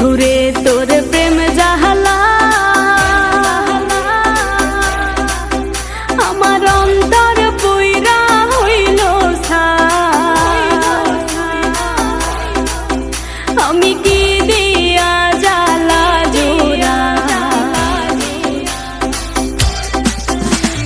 বন্ধুরে তোর প্রেম জাহালা আমার অন্তর পুইরা হইল আমি কি দিয়া জ্বালা জোড়া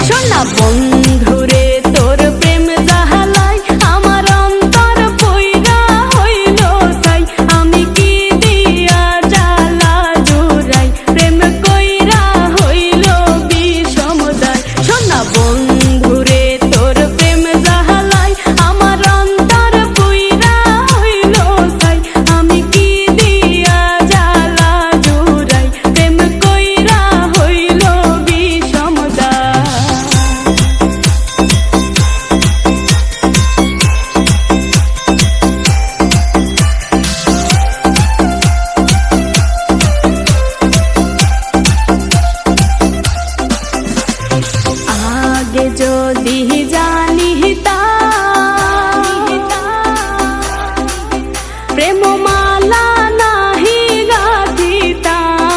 শোনা বন্ধুরে তোর প্রেম জাহালাই আমার অন্তর পুইরা হইল তাই আমি কি দিয়া জ্বালা জোড়াই প্রেম কইরা হইল বিষমদায় শোনা বন্ধুরে তোর প্রেম জাহালাই আমার অন্তর পুইরা হইল তাই আমি কি দিয়া জ্বালা জোড়াই প্রেম কইরা হইল বিষমদায় আগে যদি জানিতাম প্রেম মালা নাহি গাঁথিতাম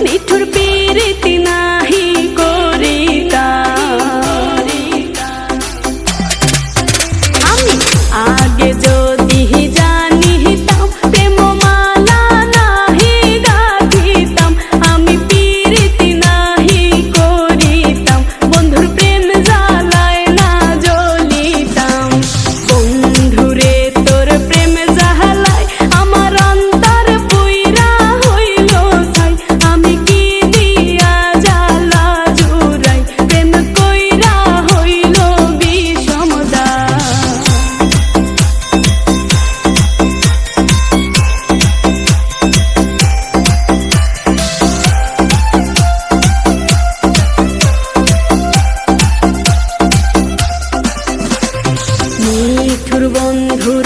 নিঠুর পীড়িতি নাহি করিতাম আমি আগে যদি জানিতাম প্রেম মালা নাহি গাঁথিতাম আমি পীড়িতি নাহি করিতাম বন্ধুর প্রেম জ্বালায় না জ্বলিতাম বন্ধুরে তোর প্রেম জ্বালায় আমার অন্তর পুইরা হইল ছাই আমি কি দিয়া জ্বালা জুড়াই প্রেম কইরা হইল বিষমদায় নিঠুর বন্ধুর